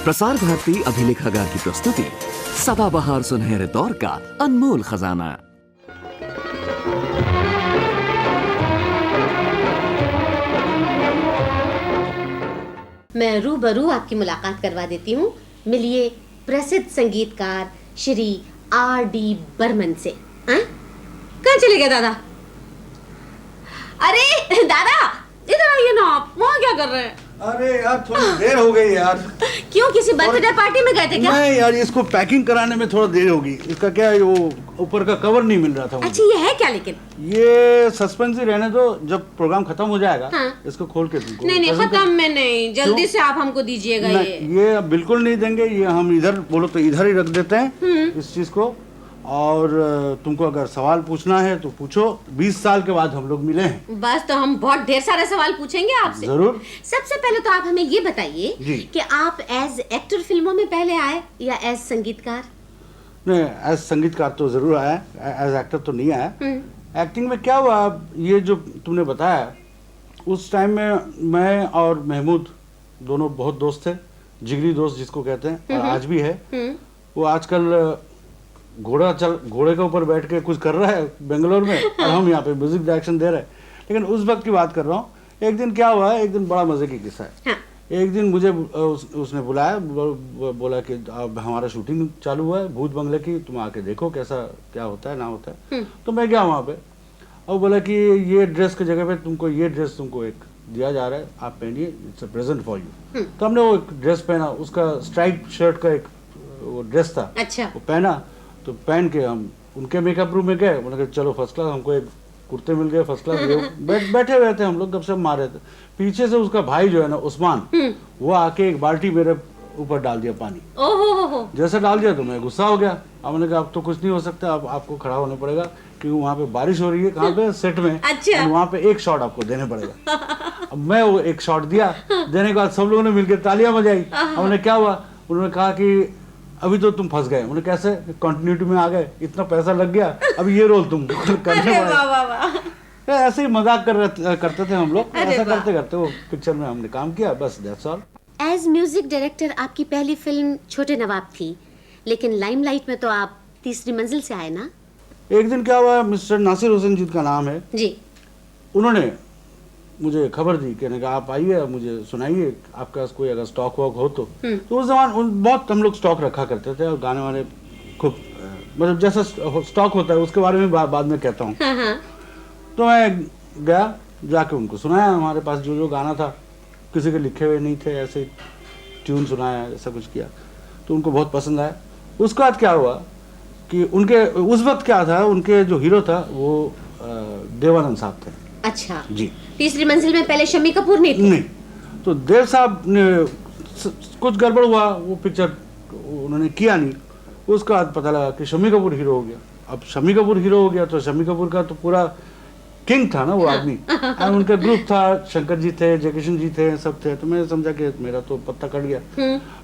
प्रसार भारती अभिलेखागार की प्रस्तुति सदाबहार सुनहरे दौर का अनमोल खजाना। मैं रूबरू आपकी मुलाकात करवा देती हूँ। मिलिए प्रसिद्ध संगीतकार श्री R.D. बर्मन से। हाँ? कहाँ चले गए दादा? अरे दादा इधर आइए ना, आप वहाँ क्या कर रहे हैं? अरे यार थोड़ी देर हो गई यार। क्यों, किसी बर्थडे पार्टी में गए थे क्या? नहीं यार, इसको पैकिंग कराने में थोड़ा देर होगी। इसका क्या है, वो ऊपर का कवर नहीं मिल रहा था मुझे। अच्छा ये है क्या? लेकिन ये सस्पेंस ही रहने दो, जब प्रोग्राम खत्म हो जाएगा हाँ। इसको खोल के तुमको। नहीं खत्म में नहीं, जल्दी से आप हमको दीजिएगा। ये बिल्कुल नहीं देंगे। ये हम इधर बोलो तो इधर ही रख देते हैं इस चीज को। और तुमको अगर सवाल पूछना है तो पूछो। 20 साल के बाद हम लोग मिले हैं। बस तो हम बहुत ढेर सारे सवाल पूछेंगे आपसे। जरूर। सबसे पहले तो आप हमें ये बताइए कि आप एज एक्टर फिल्मों में पहले आए या एज संगीतकार? नहीं, एज संगीतकार तो जरूर आया, एज एक्टर तो नहीं आया। एक्टिंग में क्या हुआ, ये जो तुमने बताया, उस टाइम में मैं और महमूद दोनों बहुत दोस्त थे, जिगरी दोस्त जिसको कहते हैं, और आज भी है। वो आजकल घोड़े के ऊपर बैठ के कुछ कर रहा है बेंगलोर में, और हम यहाँ पे म्यूजिक डायरेक्शन दे रहे हैं। लेकिन उस वक्त की बात कर रहा हूँ। एक दिन क्या हुआ है, एक दिन बड़ा मजे की किस्सा है। हाँ। एक दिन मुझे उसने बुलाया, बोला कि अब हमारा शूटिंग चालू हुआ है भूत बंगले की, तुम आके देखो कैसा क्या होता है ना होता है। तो मैं गया वहाँ पे, और बोला कि ये ड्रेस की जगह पे तुमको ये ड्रेस तुमको एक दिया जा रहा है, आप पहनिए, it's a present for you. तो हमने वो एक ड्रेस पहना, उसका स्ट्राइप शर्ट का एक वो ड्रेस था। अच्छा। वो पहना, तो पहन के हम उनके मेकअप रूम में गए। बोला कि चलो फर्स्ट क्लास, हमको एक कुर्ते मिल गए फर्स्ट क्लास। बैठे हुए थे हम लोग, गपशप मार रहे थे। पीछे से उसका भाई जो है ना उस्मान, वो आके एक बाल्टी मेरे ऊपर डाल दिया पानी। ओहो। जैसे डाल दिया तो मैं गुस्सा हो गया। अब मैंने कहा अब तो कुछ नहीं हो सकता, अब आपको खड़ा होना पड़ेगा, क्योंकि वहाँ पे बारिश हो रही है। कहाँ पे? सेट में। अच्छा। वहाँ पे एक शॉट आपको देने पड़ेगा। अब मैं वो एक शॉट दिया, देने के बाद सब लोगों ने मिलकर तालियां बजाई। हमने क्या हुआ, उन्होंने कहा कि अभी तो तुम फंस गए। उन्होंने कैसे? कंटिन्यूटी में आ गए, इतना पैसा लग गया, अब ये रोल तुम करने पड़ेगा। ऐसे ही मजाक करते थे हम लोग। ऐसा करते करते वो पिक्चर में हमने काम किया, बस that's all. As music director आपकी पहली फिल्म छोटे नवाब थी, लेकिन लाइमलाइट में तो आप तीसरी मंजिल से आए ना? एक दिन क्या हुआ, मिस्टर नासिर हुसैन जी का नाम है जी, उन्होंने मुझे खबर दी, कहने का आप आइए, मुझे सुनाइए, आपके पास कोई अगर स्टॉक वॉक हो तो। उस जमाने बहुत हम लोग स्टॉक रखा करते थे, और गाने वाने खूब, मतलब जैसा स्टॉक होता है उसके बारे में बाद में कहता हूँ। तो मैं गया, जाके उनको सुनाया हमारे पास जो जो गाना था, किसी के लिखे हुए नहीं थे, ऐसे ट्यून सुनाया, ऐसा कुछ किया, तो उनको बहुत पसंद आया। उसके बाद क्या हुआ कि उनके उस वक्त क्या था, उनके जो हीरो था वो देवानंद साहब थे। अच्छा जी। तीसरी मंजिल में पहले शम्मी कपूर नहीं थे? नहीं, तो देव साहब ने कुछ गड़बड़ हुआ, वो पिक्चर उन्होंने किया नहीं। उसके बाद पता लगा कि शम्मी कपूर हीरो हो गया। अब शम्मी कपूर हीरो हो गया तो शम्मी कपूर का तो पूरा किंग था ना वो आदमी। और उनका ग्रुप था, शंकर जी थे, जयकिशन जी थे, सब थे। तो मैंने समझा कि मेरा तो पत्ता कट गया।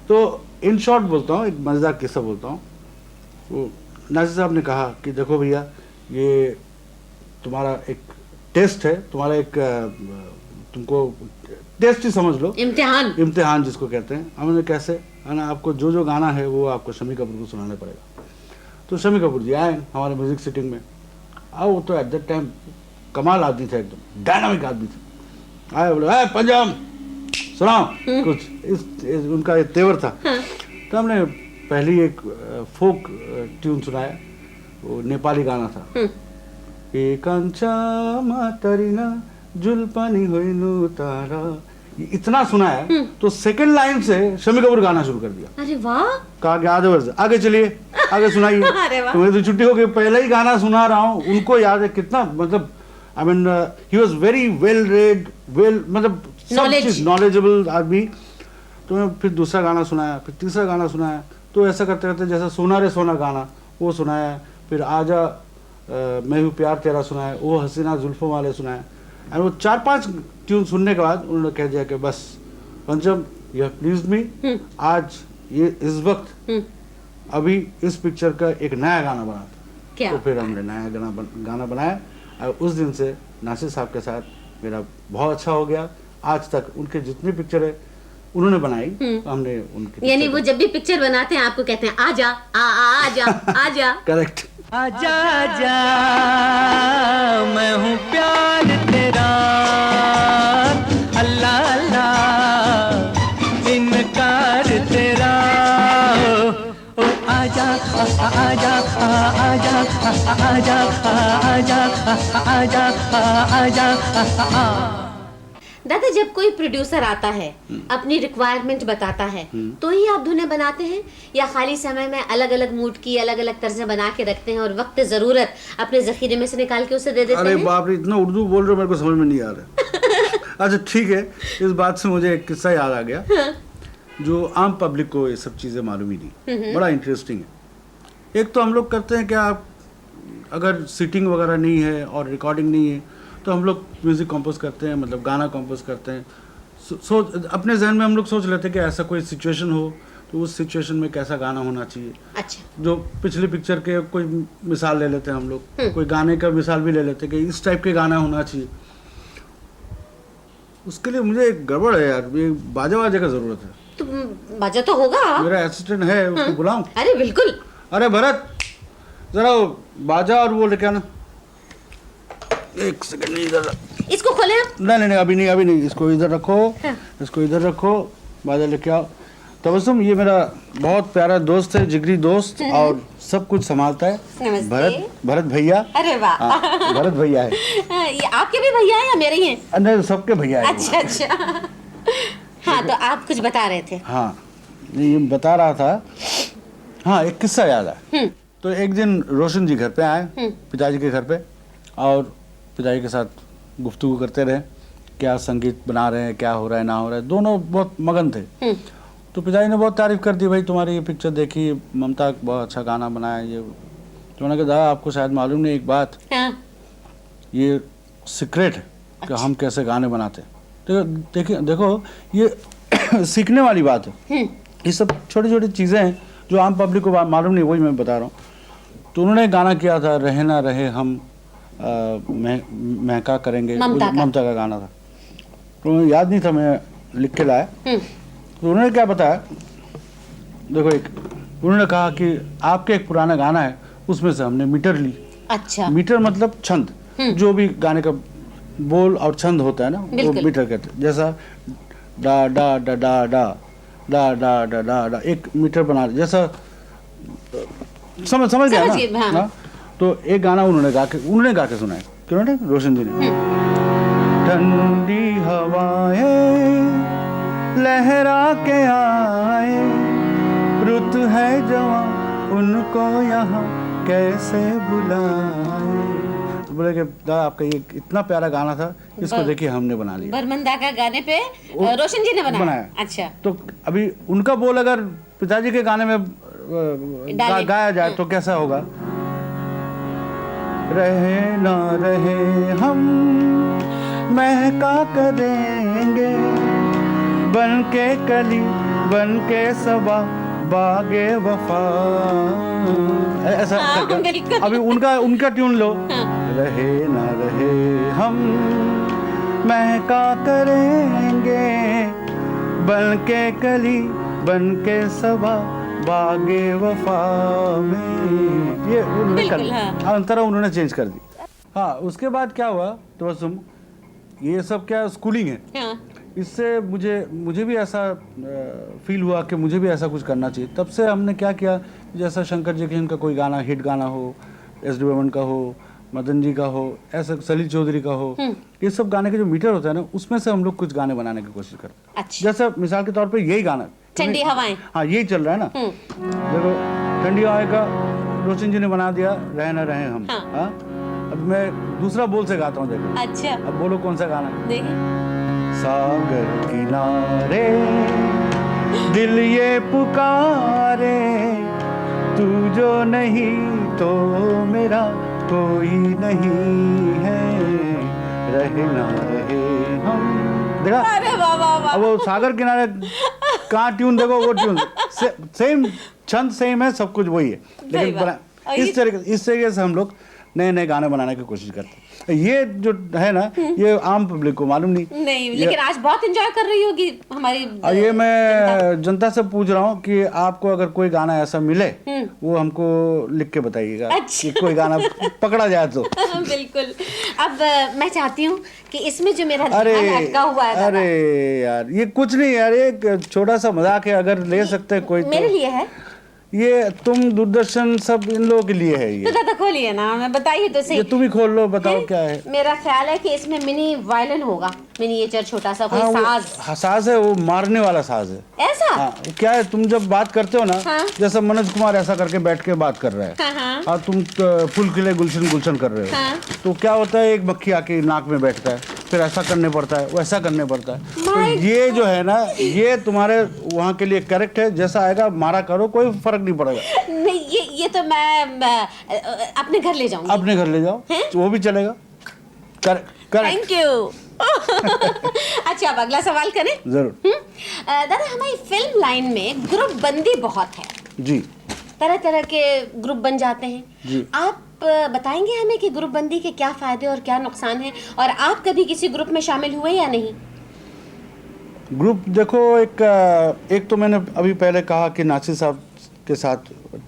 तो इन शॉर्ट बोलता हूँ, एक मजेदार किस्सा बोलता हूँ। वो नासिर साहब ने कहा कि देखो भैया, ये तुम्हारा एक टेस्ट है, तुम्हारा एक तुमको टेस्ट ही समझ लो, इम्तिहान जिसको कहते हैं। हमने कैसे है ना, आपको जो जो गाना है वो आपको शम्मी कपूर को सुनाना पड़ेगा। तो शम्मी कपूर जी आए हमारे म्यूजिक सिटिंग में। वो तो एट दैट टाइम कमाल आदमी थे, एकदम डायनामिक आदमी थे। आए, बोले पंजाब सुनाओ कुछ, इस उनका एक तेवर था। तो हमने पहली एक फोक ट्यून सुनाया, वो नेपाली गाना था। एकांचा मातरिना जुल्पानी होइनु तारा, इतना सुनाया। तो सेकंड लाइन से शम्मी कपूर गाना शुरू कर दिया। अरे वाह। कहा कि आगे चलिए, आगे सुनाइए। तुम्हें तो छुट्टी हो गई, पहले ही गाना सुना रहा हूँ। उनको याद है कितना, मतलब I mean he was very well read, मतलब सब चीज नॉलेजेबल आदमी। तो मैं फिर दूसरा गाना सुनाया, फिर तीसरा गाना सुनाया। तो ऐसा करते करते जैसा सोना रे सोना गाना वो सुनाया, फिर आजा मैं हूँ प्यार तेरा सुनाया, वो हसीना जुल्फों वाले सुनाया। और वो 4-5 ट्यून सुनने के बाद उन्होंने कह दिया कि बस पंचम, यू हैव प्लीज्ड मी। आज ये इस वक्त अभी इस पिक्चर का एक नया गाना बना था। तो फिर हमने नया गाना बनाया, और उस दिन से नासिर साहब के साथ मेरा बहुत अच्छा हो गया। आज तक उनके जितने पिक्चर है उन्होंने बनाई, हमने उनकी, यानी वो जब भी पिक्चर बनाते हैं आपको कहते हैं आजा आजा आजा। करेक्ट। आजा आजा मैं हूँ प्यार तेरा, अल्लाह अल्लाह इनकार तेरा, ओ आजा आजा आजा आजा आजा आजा आजा। दादा जब कोई प्रोड्यूसर आता है अपनी रिक्वायरमेंट बताता है तो ही आप धुनें बनाते हैं, या खाली समय में अलग अलग मूड की अलग अलग तर्जें बना के रखते हैं और वक्त ज़रूरत अपने जखीरे में से निकाल के उसे दे देते हैं? अरे बाप रे, इतना उर्दू बोल रहे हो मेरे को समझ में नहीं आ रहा। अच्छा ठीक है, इस बात से मुझे एक किस्सा याद आ गया। जो आम पब्लिक को ये सब चीज़ें मालूम ही नहीं, बड़ा इंटरेस्टिंग है। एक तो हम लोग करते हैं कि आप अगर सीटिंग वगैरह नहीं है और रिकॉर्डिंग नहीं है तो हम लोग म्यूज़िक कंपोज करते हैं, मतलब गाना कंपोज करते हैं। अपने जहन में हम लोग सोच लेते हैं कि ऐसा कोई सिचुएशन हो तो उस सिचुएशन में कैसा गाना होना चाहिए। अच्छा। जो पिछले पिक्चर के कोई मिसाल ले लेते हैं हम लोग, कोई गाने का मिसाल भी ले लेते हैं कि इस टाइप के गाना होना चाहिए। उसके लिए मुझे एक गड़बड़ है यार, ये बाजा वाजे का ज़रूरत है। तो बाजा तो होगा, मेरा असिस्टेंट है, उसको बुलाऊं? अरे बिल्कुल। अरे भरत जरा बाजा और वो लेके आना। एक सेकंड, इधर इसको खोले आप। नहीं अभी नहीं, इसको इधर रखो। हाँ। इसको इधर रखो, बाजा लेके आओ। तबस्सुम ये मेरा बहुत प्यारा दोस्त है, जिगरी दोस्त, और सब कुछ संभालता है। भरत भैया। अरे वाह। भरत भैया है। ये आपके भी भैया है या मेरे ही हैं? नहीं, सबके भैया है। अच्छा। हाँ तो आप कुछ बता रहे थे। हाँ ये बता रहा था। हाँ एक किस्सा याद है। तो एक दिन रोशन जी घर पे आए, पिताजी के घर पे, और पिताजी के साथ गुफ्तगू करते रहे, क्या संगीत बना रहे हैं, क्या हो रहा है ना हो रहा है। दोनों बहुत मगन थे। तो पिताजी ने बहुत तारीफ कर दी, भाई तुम्हारी ये पिक्चर देखी, ममता बहुत अच्छा गाना बनाया। ये तो उन्होंने कहा दादा आपको शायद मालूम नहीं एक बात, ये सीक्रेट है कि हम कैसे गाने बनाते हैं। तो देखिए देखो ये सीखने वाली बात है। ये सब छोटी छोटी चीज़ें हैं जो आम पब्लिक को मालूम नहीं, वही मैं बता रहा हूँ। तो उन्होंने गाना किया था, रहे ना रहे हम महका करेंगे, ममता का गाना था। तो मुझे याद नहीं था, मैं लिख के लाया। तो उन्होंने क्या बताया, देखो एक उन्होंने कहा कि आपके एक पुराना गाना है उसमें से हमने मीटर ली। अच्छा। मीटर मतलब छंद, जो भी गाने का बोल और छंद होता है ना, वो मीटर कहते हैं। जैसा डा डा डा डा डा डा डा डा डा डा, एक मीटर बना, जैसा समझ गया ना। हाँ। तो एक गाना उन्होंने गा के सुनाया। क्यों रोशन जी ने, ठंडी हवाएं लहरा के आए, रुत है जवां उनको यहाँ कैसे बुलाए। तो बोले कि दादा आपका ये इतना प्यारा गाना था, इसको देखिए हमने बना लिया। बरमंदा का गाने पे रोशन जी ने बनाया। अच्छा। तो अभी उनका बोल अगर पिताजी के गाने में गाया जाए तो कैसा होगा? रहे ना रहे हम महका करेंगे, बन के कली बन के सबा बागे वफा। ऐसा अभी उनका ट्यून लो। रहे ना रहे हम महका करेंगे, बन के कली बन के सबा बागे वफा में। ये अंतरा उन्होंने चेंज कर दी। हाँ उसके बाद क्या हुआ तो बस ये सब क्या स्कूलिंग है। इससे मुझे भी ऐसा फील हुआ कि मुझे भी ऐसा कुछ करना चाहिए। तब से हमने क्या किया, जैसा शंकर जी का कोई गाना हिट गाना हो, एस.डी. बर्मन का हो, मदन जी का हो, ऐसा सलील चौधरी का हो, ये सब गाने के जो मीटर होता है ना, उसमें से हम लोग कुछ गाने बनाने की कोशिश करते हैं। अच्छा। जैसे मिसाल के तौर पे यही गाना ठंडी हवाएं, हाँ यही चल रहा है ना। देखो ठंडी हवाएं का रोशन जी ने बना दिया, रहे ना रहे हम। हाँ अब मैं दूसरा बोल से गाता हूँ, देखो। अच्छा। अब बोलो कौन सा गाना? सागर किनारे दिल ये पुकारे, तू जो नहीं तो मेरा कोई नहीं है, रहे ना रहे हम। देखा? अरे वाह वाह वाह। अब वो सागर किनारे कहाँ ट्यून देखो, वो ट्यून सेम छंद सेम है, सब कुछ वही है, लेकिन इस तरीके से हम लोग नए नए गाने बनाने की कोशिश करते हैं। ये जो है ना, ये आम पब्लिक को मालूम नहीं, लेकिन आज बहुत एंजॉय कर रही होगी हमारी और ये मैं जनता से पूछ रहा हूँ कि आपको अगर कोई गाना ऐसा मिले वो हमको लिख के बताइएगा। अच्छा। कि कोई गाना पकड़ा जाए तो। बिल्कुल। अब मैं चाहती हूँ कि इसमें जो मेरा अरे ध्यान अटका हुआ है अरे यार, ये कुछ नहीं यार, एक छोटा सा मजाक है, अगर ले सकते हैं कोई तो। मेरे लिए है ये तुम दूरदर्शन सब इन लोगों के लिए है ये। तो दादा खोलिए ना, मैं बताइए तो सही। ये तुम ही खोल लो, बताओ क्या है। मेरा ख्याल है कि इसमें मिनी वायलिन होगा, मिनिएचर छोटा सा कोई साज। हाँ, साज है, वो मारने वाला साज है। ऐसा? हाँ, क्या है, तुम जब बात करते हो ना, हाँ? जैसे मनोज कुमार ऐसा करके बैठ के बात कर रहा है, हाँ। और तुम फूल खिले गुलशन गुलशन कर रहे हो, हाँ? तो क्या होता है, एक मक्खी आके नाक में बैठता है, फिर ऐसा करने पड़ता है, वैसा करने पड़ता है। तो ये जो है ना, ये तुम्हारे वहाँ के लिए करेक्ट है, जैसा आएगा मारा करो, कोई फर्क नहीं पड़ेगा। नहीं, ये तो मैं अपने घर ले जाऊंगी। अपने घर ले जाओ, वो भी चलेगा। करेक्ट। Thank you. अच्छा, अब अगला सवाल करें। जरूर। दादा, हमारी फिल्म लाइन में ग्रुप बंदी बहुत है जी। तरह तरह के ग्रुप बन जाते हैं जी। आप बताएंगे हमें कि ग्रुप बंदी के क्या फायदे और क्या नुकसान हैं, और आप कभी किसी ग्रुप में शामिल हुए या नहीं? ग्रुप देखो, एक तो मैंने अभी पहले कहा कि नासिर साहब के साथ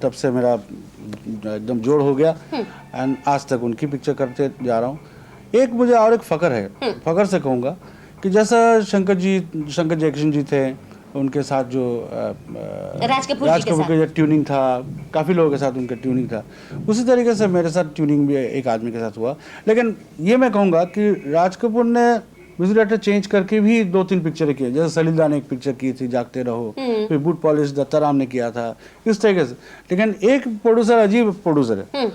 तब से मेरा एकदम जोड़ हो गया, एंड आज तक उनकी पिक्चर करते जा रहा हूँ। एक मुझे और एक फ़ख्र है, फ़ख्र से कहूँगा कि जैसा शंकर जयकिशन जी थे, उनके साथ जो राज कपूर का जो ट्यूनिंग था, काफ़ी लोगों के साथ उनका ट्यूनिंग था, उसी तरीके से मेरे साथ ट्यूनिंग भी एक आदमी के साथ हुआ। लेकिन ये मैं कहूँगा कि राज कपूर ने म्यूजिक डायरेक्टर चेंज करके भी 2-3 पिक्चरें की, जैसे सलीला ने एक पिक्चर की थी जागते रहो, फिर बूट पॉलिश दत्ताराम ने किया था, इस तरीके से। लेकिन एक प्रोड्यूसर अजीब प्रोड्यूसर है,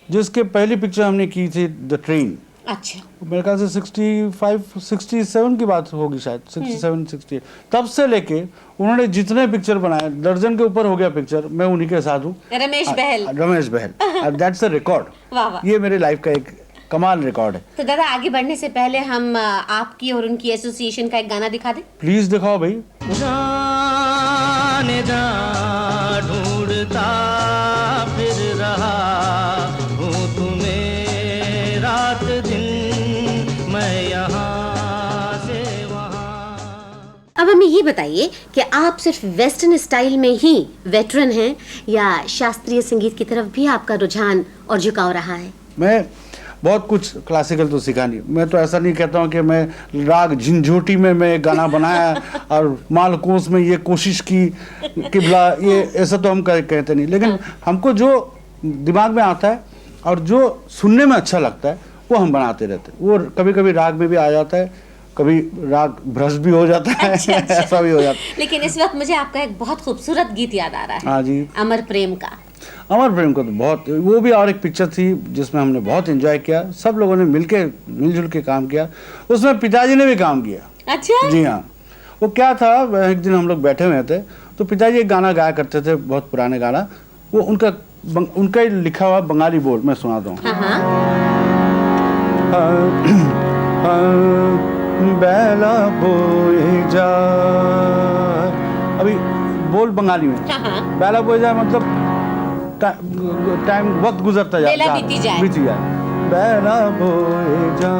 जिसके पहली पिक्चर हमने की थी द ट्रेन। अच्छा। मेरे ख्याल से 65-67 की बात होगी शायद, 67-68। तब से लेके उन्होंने जितने पिक्चर बनाए, दर्जन के ऊपर हो गया पिक्चर, मैं उन्हीं के साथ हूँ। Ramesh Behl. That's a record. ये मेरे लाइफ का एक कमाल रिकॉर्ड है। तो दादा, आगे बढ़ने से पहले हम आपकी और उनकी एसोसिएशन का एक गाना दिखा दें। प्लीज दिखाओ भाई। जाने जा ढूंढता फिर रहा हूँ तुम्हें रात दिन, मैं यहाँ से वहाँ। अब हमें ये बताइए कि आप सिर्फ वेस्टर्न स्टाइल में ही वेटरन हैं या शास्त्रीय संगीत की तरफ भी आपका रुझान और झुकाव रहा है? मैं बहुत कुछ क्लासिकल तो सीखा नहीं, मैं तो ऐसा नहीं कहता हूँ कि मैं राग झिंझोटी में मैं गाना बनाया और मालकोस में ये कोशिश की किबला, ये ऐसा तो हम कहते नहीं। लेकिन हमको जो दिमाग में आता है और जो सुनने में अच्छा लगता है वो हम बनाते रहते हैं। वो कभी कभी राग में भी आ जाता है, कभी राग भ्रष्ट भी हो जाता है। अच्छा। ऐसा भी हो जाता है। लेकिन इस वक्त मुझे आपका एक बहुत खूबसूरत गीत याद आ रहा है। हाँ जी। अमर प्रेम का। अमर प्रेम को तो बहुत, वो भी और एक पिक्चर थी जिसमें हमने बहुत एंजॉय किया, सब लोगों ने मिलजुल के काम किया, उसमें पिताजी ने भी काम किया। अच्छा। जी हाँ। वो क्या था, एक दिन हम लोग बैठे हुए थे तो पिताजी एक गाना गाया करते थे, बहुत पुराने गाना, वो उनका ही लिखा हुआ बंगाली बोल मैं सुनाता हूँ। बेला बोए जा, अभी बोल बंगाली में, बेला बोए जा मतलब टाइम वक्त गुजरता जाए, बेला बीती जाए। बेला बोए जा,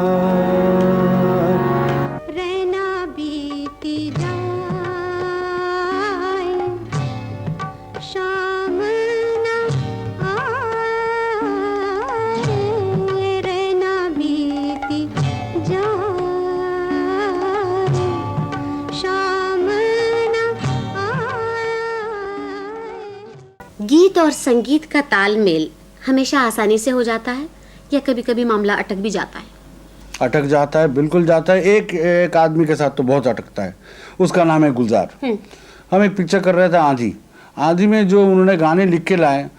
रहना बीती जाए, शाम ना आए, रहना बीती जाए, शाम ना आए। गीत और संगीत का तालमेल हमेशा आसानी से हो जाता है या कभी-कभी मामला अटक भी जाता है? अटक जाता है, बिल्कुल जाता है। एक आदमी के साथ तो बहुत अटकता है, उसका नाम है गुलजार। हम एक पिक्चर कर रहे थे आंधी में जो उन्होंने गाने लिख के लाए,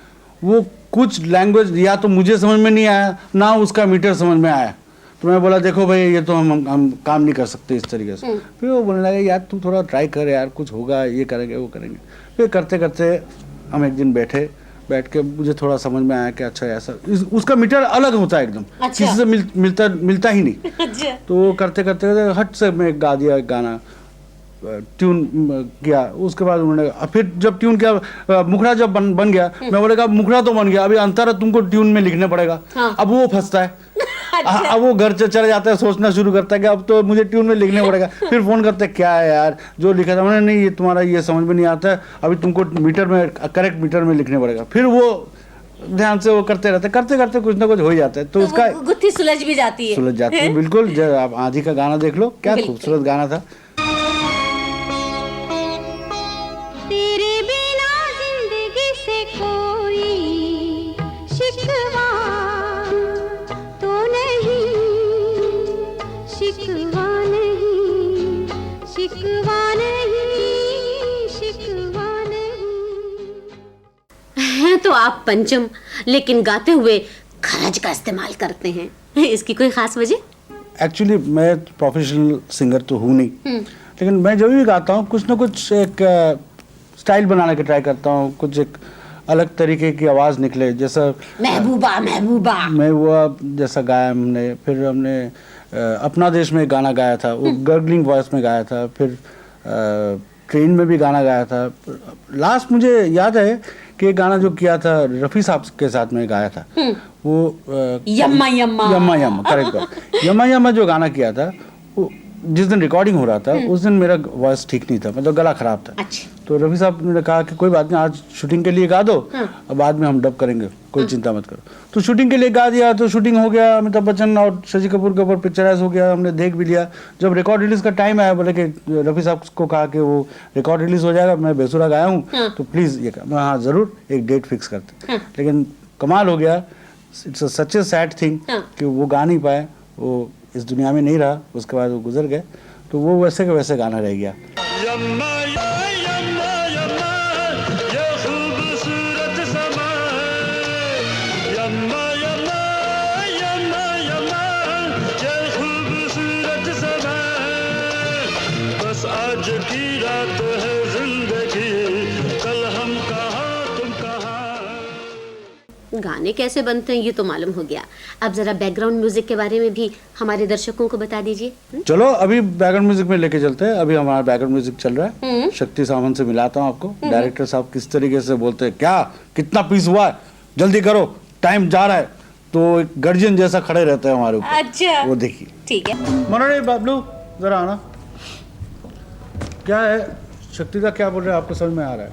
वो कुछ लैंग्वेज या तो मुझे समझ में नहीं आया ना उसका मीटर समझ में आया, तो मैं बोला देखो भाई ये तो हम काम नहीं कर सकते इस तरीके से। फिर वो बोलने लगे यार तू थोड़ा ट्राई कर यार, कुछ होगा, ये करेंगे वो करेंगे। फिर करते करते हम एक दिन बैठ के मुझे थोड़ा समझ में आया कि अच्छा ऐसा, उसका मीटर अलग होता है एकदम। अच्छा। किसी से मिलता ही नहीं। अच्छा। तो वो करते करते हट से मैं गा दिया एक गाना, ट्यून किया, उसके बाद उन्होंने फिर जब ट्यून किया मुखड़ा जब बन गया, मैं बोलेगा मुखड़ा तो बन गया, अभी अंतरा तुमको ट्यून में लिखने पड़ेगा। हाँ। अब वो फंसता है। अब वो घर चला जाता है, सोचना शुरू करता है कि अब तो मुझे ट्यून में लिखने पड़ेगा। फिर फोन करते हैं क्या है यार जो लिखा था मैंने, नहीं ये तुम्हारा ये समझ में नहीं आता है, अभी तुमको मीटर में करेक्ट मीटर में लिखने पड़ेगा। फिर वो ध्यान से वो करते रहते, करते करते कुछ ना कुछ हो ही जाता है। तो उसका गुत्थी सुलझ भी जाती है, सुलझ जाती है बिल्कुल। जब आप आधी का गाना देख लो, क्या खूबसूरत गाना था। तेरे बिना जिंदगी से कोई शिकवा तो नहीं, शिकवा नहीं, शिकवा नहीं, शिकवा हैं तो आप पंचम, लेकिन गाते हुए खरज का इस्तेमाल करते हैं, इसकी कोई खास वजह? एक्चुअली मैं प्रोफेशनल सिंगर तो हूँ नहीं, लेकिन मैं जब भी गाता हूँ कुछ ना कुछ एक स्टाइल बनाने की ट्राई करता हूँ, कुछ एक अलग तरीके की आवाज़ निकले। जैसा महबूबा महबूबा जैसा गाया हमने, फिर हमने अपना देश में गाना गाया था, वो गर्गलिंग वॉइस में गाया था, फिर ट्रेन में भी गाना गाया था। लास्ट मुझे याद है कि गाना जो किया था रफ़ी साहब के साथ में गाया था, वो यम्मा यम्मा यम्मा यम्मा, करेक्ट। यम्मा यम्मा जो गाना किया था, वो जिस दिन रिकॉर्डिंग हो रहा था उस दिन मेरा वॉइस ठीक नहीं था, मतलब गला खराब था। अच्छा। तो रफ़ी साहब ने कहा कि कोई बात नहीं, आज शूटिंग के लिए गा दो, और बाद में हम डब करेंगे, कोई चिंता मत करो। तो शूटिंग के लिए गा दिया, तो शूटिंग हो गया, अमिताभ बच्चन और शशि कपूर के ऊपर पिक्चराइज हो गया, हमने देख भी लिया। जब रिकॉर्ड रिलीज का टाइम आया, बोले कि रफ़ी साहब को कहा कि वो रिकॉर्ड रिलीज हो जाएगा, मैं बेसुरा गाया हूँ, तो प्लीज़ ये कहा। हाँ ज़रूर, एक डेट फिक्स करते। लेकिन कमाल हो गया, it's such A sad thing कि वो गा नहीं पाए, वो इस दुनिया में नहीं रहा, उसके बाद वो गुजर गए। तो वो वैसे का वैसे गाना रह गया। गाने कैसे बनते हैं ये तो मालूम हो गया, अब जरा बैकग्राउंड म्यूजिक के बारे में भी हमारे दर्शकों को बता दीजिए। चलो अभी बैकग्राउंड म्यूजिक में लेके चलते हैं। अभी हमारा बैकग्राउंड म्यूजिक चल रहा है, शक्ति सावंत से मिलाता हूँ आपको। डायरेक्टर साहब किस तरीके से बोलते हैं, क्या कितना पीस हुआ है, जल्दी करो टाइम जा रहा है, तो एक गर्जियन जैसा खड़े रहते हैं हमारे ऊपर। अच्छा, वो देखिए। ठीक है। मनोरे बाबलू जरा आना, क्या है शक्ति का क्या बोल रहे हैं आपको समझ में आ रहा है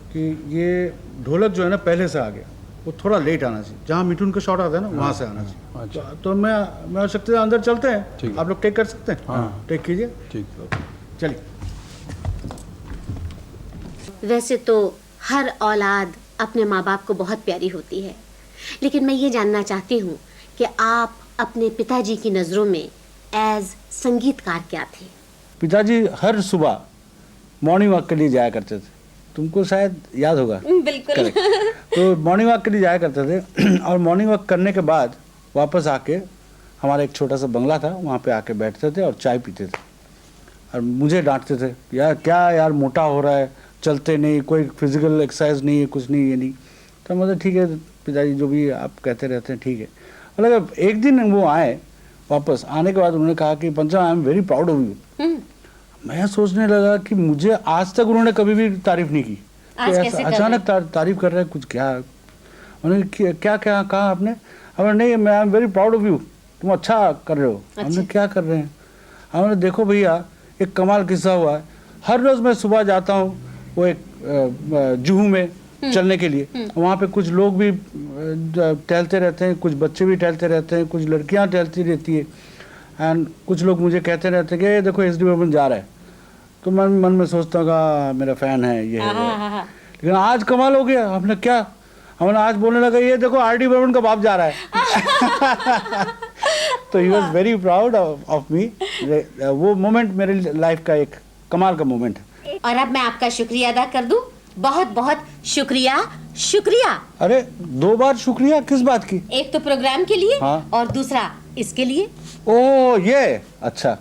कि ये ढोलक जो है ना पहले से आ गया, वो थोड़ा लेट आना चाहिए, जहाँ मिठुन का शॉट आता है ना वहाँ से आना चाहिए। अच्छा। तो मैं और शक्ति अंदर चलते हैं, आप लोग टेक कर सकते हैं। हाँ टेक कीजिए। ठीक, चलिए। वैसे तो हर औलाद अपने माँ बाप को बहुत प्यारी होती है, लेकिन मैं ये जानना चाहती हूँ कि आप अपने पिताजी की नज़रों में एज संगीतकार क्या थे? पिताजी हर सुबह मॉर्निंग वॉक के लिए जाया करते थे, तुमको शायद याद होगा। बिल्कुल। तो मॉर्निंग वॉक के लिए जाया करते थे, और मॉर्निंग वॉक करने के बाद वापस आके हमारा एक छोटा सा बंगला था, वहाँ पे आके बैठते थे और चाय पीते थे, और मुझे डांटते थे, यार क्या यार मोटा हो रहा है, चलते नहीं, कोई फिजिकल एक्सरसाइज नहीं है, कुछ नहीं ये नहीं। तो मतलब ठीक है पिताजी जो भी आप कहते रहते हैं ठीक है। मतलब एक दिन वो आए, वापस आने के बाद उन्होंने कहा कि पंचम I am very proud of you. मैं सोचने लगा कि मुझे आज तक उन्होंने कभी भी तारीफ नहीं की, अचानक तारीफ कर रहे हैं कुछ, क्या उन्होंने क्या क्या कहा आपने? हमने नहीं, मैं I am very proud of you, तुम अच्छा कर रहे हो। हमने क्या कर रहे हैं? हमने देखो भैया एक कमाल किस्सा हुआ है, हर रोज़ मैं सुबह जाता हूँ वो एक जुहू में चलने के लिए, वहाँ पे कुछ लोग भी टहलते रहते हैं, कुछ बच्चे भी टहलते रहते हैं, कुछ लड़कियाँ टहलती रहती है, एंड कुछ लोग मुझे कहते रहते हैं कि देखो एस डी बर्मन जा रहा है। तो मैं मन में सोचता हूँ मेरा फ़ैन है ये है। लेकिन आज कमाल हो गया, हमने क्या, हमने आज बोलने लगा ये देखो आर डी बर्मन का बाप जा रहा है। तो he was very proud of me. वो मोमेंट मेरे लाइफ का एक कमाल का मोमेंट है। और अब मैं आपका शुक्रिया अदा कर दूं, बहुत बहुत शुक्रिया। शुक्रिया? अरे 2 बार शुक्रिया किस बात की? एक तो प्रोग्राम के लिए, हाँ। और दूसरा इसके लिए। ओह ये अच्छा।